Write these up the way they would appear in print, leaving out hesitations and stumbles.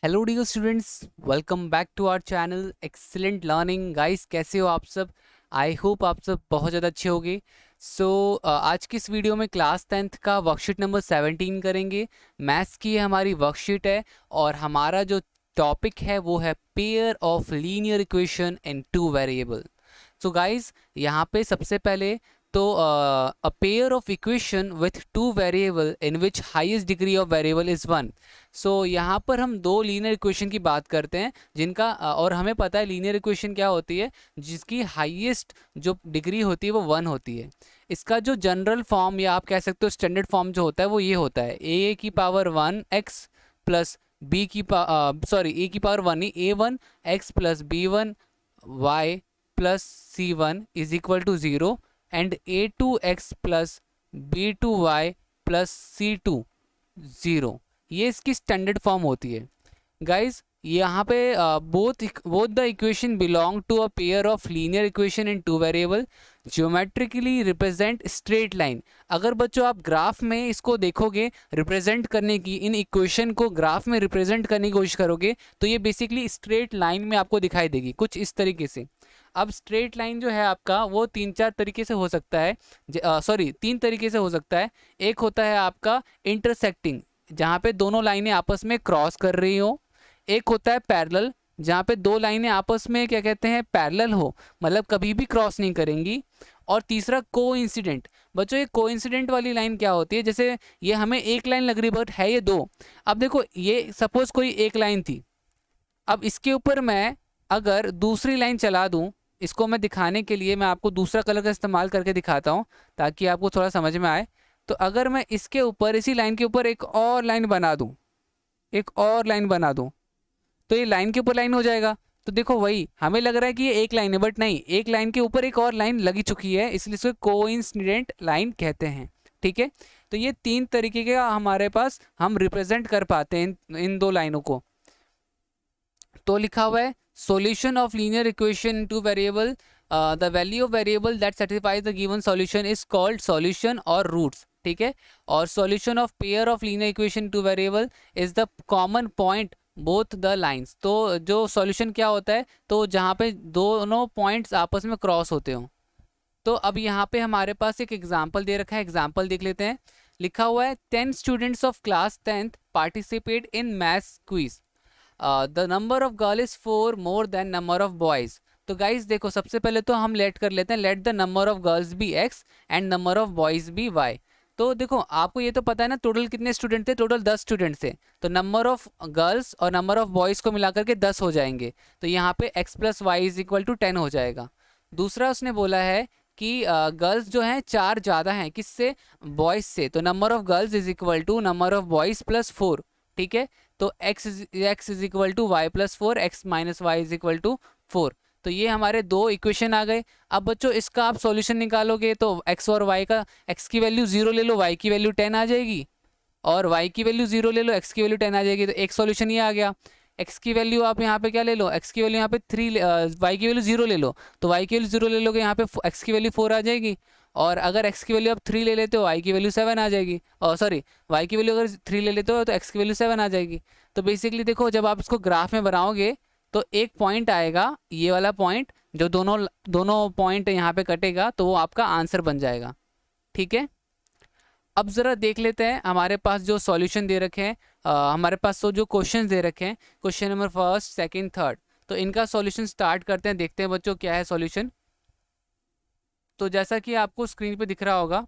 Hello dear students, welcome back to our channel excellent learning. Guys, कैसे हो आप सब? आई होप आप सब बहुत ज़्यादा अच्छे होंगे। आज की इस वीडियो में क्लास 10th का वर्कशीट नंबर 17 करेंगे। मैथ्स की ये हमारी वर्कशीट है और हमारा जो टॉपिक है वो है pair of linear equation in two variable. So guys, यहाँ पे सबसे पहले तो अ pair of equation with two variable in which highest degree of variable is 1। सो यहाँ पर हम दो लीनियर इक्वेशन की बात करते हैं जिनका और हमें पता है लीनियर इक्वेशन क्या होती है, जिसकी हाईएस्ट जो डिग्री होती है वो 1 होती है। इसका जो जनरल फॉर्म या आप कह सकते हो स्टैंडर्ड फॉर्म जो होता है वो ये होता है ए की पावर 1 एक्स प्लस बी की ए की पावर 1 ही A1 x plus B1 y plus C1 is equal to 0 and A2 x plus B2 y plus C2 0। ये इसकी स्टैंडर्ड फॉर्म होती है। गाइज, यहाँ पे both the equation belong to a pair of linear equation in two variable geometrically represent straight line. अगर बच्चों आप graph में इसको देखोगे, रिप्रेजेंट करने की इन इक्वेशन को ग्राफ में रिप्रेजेंट करने की कोशिश करोगे तो ये बेसिकली स्ट्रेट लाइन में आपको दिखाई देगी कुछ इस तरीके से। अब स्ट्रेट लाइन जो है आपका वो तीन चार तरीके से हो सकता है, तीन तरीके से हो सकता है। एक होता है आपका इंटरसेक्टिंग, जहाँ पे दोनों लाइनें आपस में क्रॉस कर रही हो। एक होता है पैरेलल, जहाँ पे दो लाइनें आपस में क्या कहते हैं पैरेलल हो, मतलब कभी भी क्रॉस नहीं करेंगी। और तीसरा कोइंसिडेंट। बच्चों, ये कोइंसिडेंट वाली लाइन क्या होती है, जैसे ये हमें एक लाइन लग रही बट है ये दो। अब देखो, ये सपोज कोई एक लाइन थी, अब इसके ऊपर मैं अगर दूसरी लाइन चला दूं, इसको मैं दिखाने के लिए मैं आपको दूसरा कलर का इस्तेमाल करके दिखाता हूं ताकि आपको थोड़ा समझ में आए। तो अगर मैं इसके ऊपर इसी लाइन के ऊपर एक और लाइन बना दूं, एक और लाइन बना दूं, तो ये लाइन के ऊपर लाइन हो जाएगा। तो देखो, वही हमें लग रहा है कि ये एक लाइन है बट नहीं, एक लाइन के ऊपर एक और लाइन लगी चुकी है, इसलिए इसको कोइंसिडेंट लाइन कहते हैं। ठीक है, तो ये तीन तरीके का हमारे पास हम रिप्रेजेंट कर पाते हैं इन दो लाइनों को। तो लिखा हुआ है solution of linear equation two variable, the value of variable that satisfies the given solution is called solution और रूट्स। ठीक है, और solution of pair of linear equation two variable is the common point both the lines. तो जो solution क्या होता है, तो जहाँ पे दोनों पॉइंट्स आपस में क्रॉस होते हो। तो अब यहाँ पे हमारे पास एक एग्जाम्पल दे रखा है, एग्जाम्पल देख लेते हैं। लिखा हुआ है 10 students of class 10th participate in maths quiz, the number of girl is 4 more than number of boys. तो गाइज देखो, सबसे पहले तो हम लेट कर लेते हैं, let the number of girls be x and number of boys be y। तो देखो, आपको ये तो पता है ना टोटल कितने स्टूडेंट थे, टोटल 10 स्टूडेंट थे। तो नंबर ऑफ गर्ल्स और नंबर ऑफ बॉयज को मिलाकर के 10 हो जाएंगे। तो यहाँ पे x plus y is equal to 10 हो जाएगा। दूसरा उसने बोला है कि गर्ल्स जो हैं 4 ज़्यादा हैं किससे, बॉयज़ से। तो number of girls is equal to number of boys plus 4। ठीक है, तो x is equal to y plus 4, x minus y is equal to 4। तो ये हमारे दो इक्वेशन आ गए। अब बच्चों, इसका आप सॉल्यूशन निकालोगे तो x और y का, x की वैल्यू 0 ले लो, y की वैल्यू 10 आ जाएगी, और y की वैल्यू 0 ले लो, x की वैल्यू 10 आ जाएगी। तो एक सॉल्यूशन ये आ गया। x की वैल्यू आप यहाँ पे क्या ले लो, x की वैल्यू यहाँ पे 3, y की वैल्यू 0 ले लो, तो y की वैल्यू 0 ले लोगे, यहाँ पे x की वैल्यू 4 आ जाएगी। और अगर x की वैल्यू आप 3 ले लेते हो, y की वैल्यू 7 आ जाएगी। और सॉरी, y की वैल्यू अगर 3 ले लेते हो तो x की वैल्यू 7 आ जाएगी। तो बेसिकली देखो, जब आप इसको ग्राफ में बनाओगे तो एक पॉइंट आएगा, ये वाला पॉइंट, जो दोनों दोनों पॉइंट यहाँ पे कटेगा, तो वो आपका आंसर बन जाएगा। ठीक है, अब ज़रा देख लेते हैं हमारे पास जो सॉल्यूशन दे रखे हैं, हमारे पास तो जो क्वेश्चन दे रखे हैं, question number first second third. तो इनका सॉल्यूशन स्टार्ट करते हैं, देखते हैं बच्चों क्या है सॉल्यूशन। तो जैसा कि आपको स्क्रीन पे दिख रहा होगा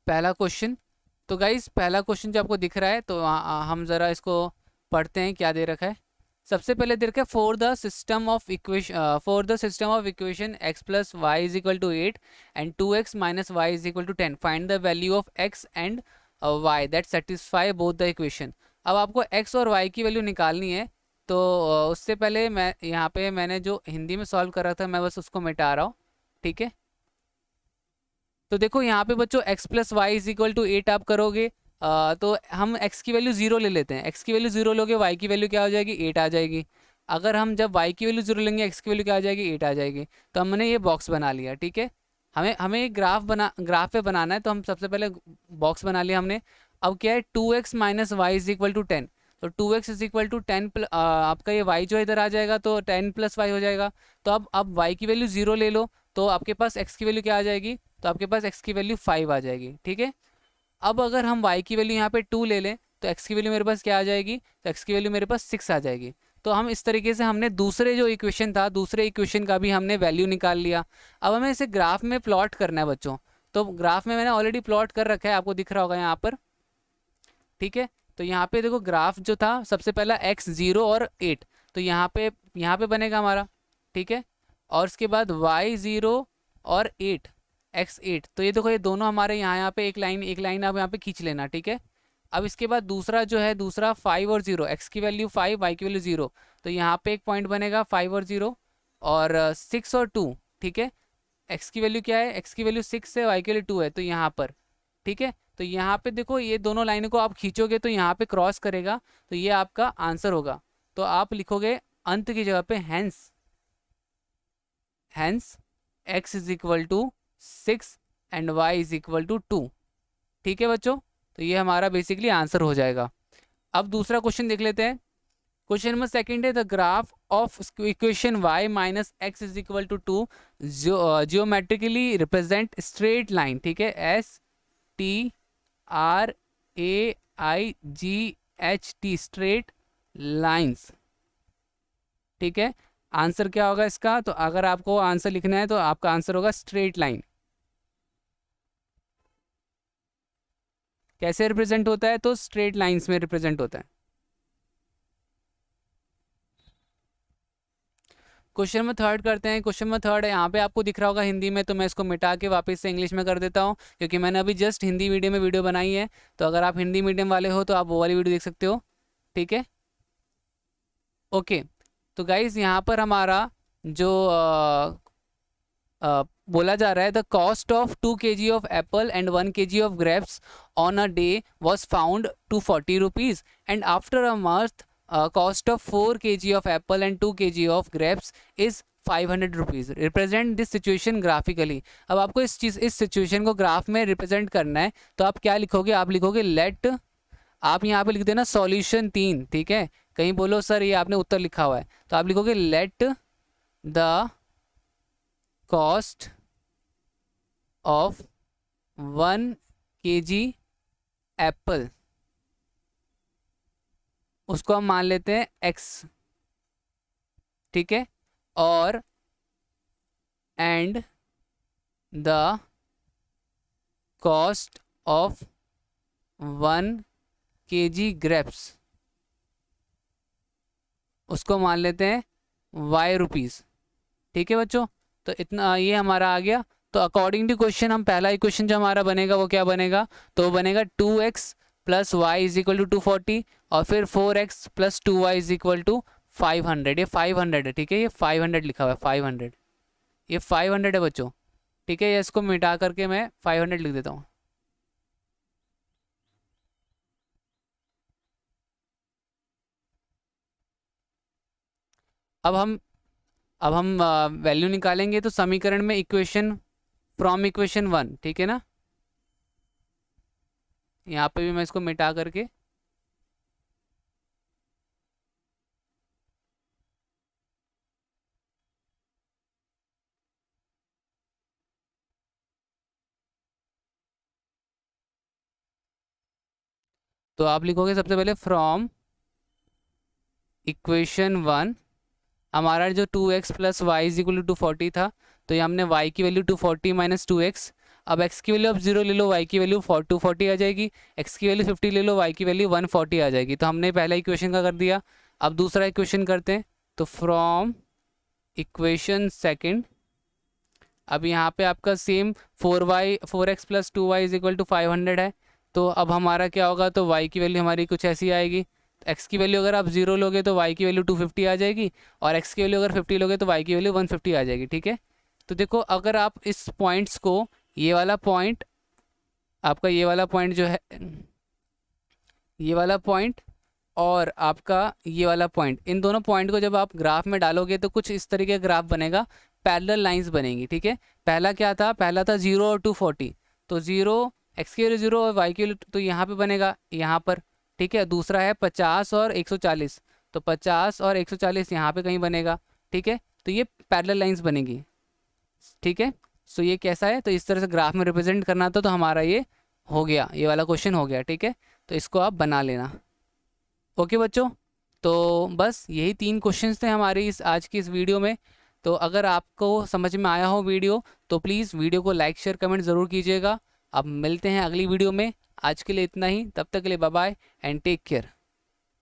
पहला क्वेश्चन। तो गाइस, पहला क्वेश्चन जो आपको दिख रहा है, तो हम ज़रा इसको पढ़ते हैं क्या दे रखा है। सबसे पहले दे रखा है for the system of equation x plus y is equal to 8 and 2x minus y is equal to 10, find the value of x and y that satisfy both the equation. अब आपको x और y की value निकालनी है। तो उससे पहले मैं यहाँ पे मैंने जो हिंदी में सॉल्व कर रहा था, मैं बस उसको मिटा रहा हूँ। ठीक है, तो देखो यहाँ पे बच्चों x plus y is equal to 8 आप करोगे, तो हम x की वैल्यू 0 ले लेते हैं। x की वैल्यू 0 लोगे, y की वैल्यू क्या हो जाएगी, 8 आ जाएगी। अगर हम जब y की वैल्यू 0 लेंगे, x की वैल्यू क्या आ जाएगी, 8 आ जाएगी। तो हमने ये बॉक्स बना लिया। ठीक है, हमें हमें ग्राफ पे बनाना है, तो हम सबसे पहले बॉक्स बना लिया हमने। अब क्या है 2x minus y is equal to 10, तो 2x इज इक्वल टू 10 आपका ये y जो इधर आ जाएगा तो 10 प्लस वाई हो जाएगा। तो अब y की वैल्यू 0 ले लो तो आपके पास x की वैल्यू क्या आ जाएगी, तो आपके पास x की वैल्यू 5 आ जाएगी। ठीक है, अब अगर हम y की वैल्यू यहाँ पे 2 ले लें तो x की वैल्यू मेरे पास क्या आ जाएगी, तो x की वैल्यू मेरे पास 6 आ जाएगी। तो हम इस तरीके से हमने दूसरे जो इक्वेशन था, दूसरे इक्वेशन का भी हमने वैल्यू निकाल लिया। अब हमें इसे ग्राफ में प्लॉट करना है बच्चों। तो ग्राफ में मैंने ऑलरेडी प्लॉट कर रखा है, आपको दिख रहा होगा यहाँ पर। ठीक है, तो यहाँ पे देखो ग्राफ जो था सबसे पहला x 0 और 8, तो यहाँ पे बनेगा हमारा। ठीक है, और उसके बाद y 0 और 8 x 8, तो ये देखो ये दोनों हमारे यहाँ पे एक लाइन आप यहाँ पे खींच लेना। ठीक है, अब इसके बाद दूसरा जो है, दूसरा 5 और 0, x की वैल्यू 5 y की वैल्यू 0, तो यहाँ पे एक पॉइंट बनेगा 5 और 0 और 6 और 2। ठीक है, x की वैल्यू क्या है, x की वैल्यू 6 है, y की वैल्यू 2 है, तो यहाँ पर। ठीक है, तो यहाँ पे देखो ये दोनों लाइनों को आप खींचोगे तो यहाँ पे क्रॉस करेगा, तो ये आपका आंसर होगा। तो आप लिखोगे अंत की जगह पे hence x is equal to 6 and y is equal to 2। ठीक है बच्चों, तो ये हमारा बेसिकली आंसर हो जाएगा। अब दूसरा क्वेश्चन देख लेते हैं। क्वेश्चन नंबर सेकंड है the graph of equation y minus x is equal to 2 geometrically represent straight line. ठीक है, STRAIGHT स्ट्रेट लाइंस। ठीक है, आंसर क्या होगा इसका, तो अगर आपको आंसर लिखना है तो आपका आंसर होगा स्ट्रेट लाइन। कैसे रिप्रेजेंट होता है, तो स्ट्रेट लाइंस में रिप्रेजेंट होता है। क्वेश्चन नंबर थर्ड करते हैं। क्वेश्चन नंबर थर्ड है, यहाँ पे आपको दिख रहा होगा हिंदी में, तो मैं इसको मिटा के वापस से इंग्लिश में कर देता हूँ, क्योंकि मैंने अभी जस्ट हिंदी मीडियम में वीडियो बनाई है। तो अगर आप हिंदी मीडियम वाले हो तो आप वो वाली वीडियो देख सकते हो। ठीक है, ओके। तो गाइज यहाँ पर हमारा जो बोला जा रहा है, the cost of 2 kg of apple and 1 kg of grapes on a day was found to 40 rupees and after a month cost of 4 kg of apple and 2 kg of grapes is 500 rupees. Represent this situation graphically. अब आपको इस situation को graph में represent करना है, तो आप क्या लिखोगे, आप लिखोगे लेट, आप यहाँ पे लिख देना सॉल्यूशन 3। ठीक है, कहीं बोलो सर ये आपने उत्तर लिखा हुआ है, तो आप लिखोगे let the cost of 1 kg Apple, उसको हम मान लेते हैं x। ठीक है, और and the cost of 1 kg grapes, उसको मान लेते हैं y रुपीज़। ठीक है बच्चों, तो इतना ये हमारा आ गया। तो अकॉर्डिंग टू क्वेश्चन हम पहला इक्वेशन जो हमारा बनेगा वो क्या बनेगा, तो वो बनेगा 2x plus y is equal to 240 और फिर 4x प्लस 2y इज इक्वल टू 500। ये 500 है। ठीक है, ये 500 लिखा हुआ है, 500, ये 500 है बच्चों। ठीक है, ये इसको मिटा करके मैं 500 लिख देता हूँ। अब हम वैल्यू निकालेंगे, तो समीकरण में इक्वेशन फ्रॉम इक्वेशन 1, ठीक है ना, यहाँ पे भी मैं इसको मिटा करके तो आप लिखोगे सबसे पहले फ्रॉम इक्वेशन 1 हमारा जो 2x plus y is equal to 240 था, तो ये हमने y की वैल्यू 240 माइनस 2x, अब x की वैल्यू अब 0 ले लो, y की वैल्यू 240 आ जाएगी, x की वैल्यू 50 ले लो, y की वैल्यू 140 आ जाएगी। तो हमने पहला इक्वेशन का कर दिया। अब दूसरा इक्वेशन करते हैं, तो फ्रॉम इक्वेशन सेकंड, अब यहाँ पे आपका सेम 4x प्लस 2y इज इक्वल टू 500 है। तो अब हमारा क्या होगा, तो y की वैल्यू हमारी कुछ ऐसी आएगी, x की वैल्यू अगर आप 0 लोगे तो y की वैल्यू 250 आ जाएगी, और x की वैल्यू अगर 50 लोगे तो y की वैल्यू 150 आ जाएगी। ठीक है, तो देखो अगर आप इस पॉइंट्स को, ये वाला पॉइंट आपका, ये वाला पॉइंट जो है, ये वाला पॉइंट और आपका ये वाला पॉइंट, इन दोनों पॉइंट को जब आप ग्राफ में डालोगे तो कुछ इस तरीके का ग्राफ बनेगा, पैरेलल लाइंस बनेंगी। ठीक है, पहला क्या था, पहला था 0 और 240, तो 0 एक्स की वैल्यू 0 और वाई की वैल्यू तो यहाँ पे बनेगा यहाँ पर, ठीक है। दूसरा है 50 और 140, तो 50 और 140 यहाँ पे कहीं बनेगा, ठीक है। तो ये पैरेलल लाइंस बनेगी, ठीक है। सो ये कैसा है, तो इस तरह से ग्राफ में रिप्रेजेंट करना था, तो हमारा ये हो गया, ये वाला क्वेश्चन हो गया, ठीक है। तो इसको आप बना लेना। ओके बच्चों, तो बस यही 3 क्वेश्चंस थे हमारी इस आज की इस वीडियो में। तो अगर आपको समझ में आया हो वीडियो, तो प्लीज़ वीडियो को लाइक शेयर कमेंट ज़रूर कीजिएगा। अब मिलते हैं अगली वीडियो में, आज के लिए इतना ही, तब तक के लिए bye bye and take care.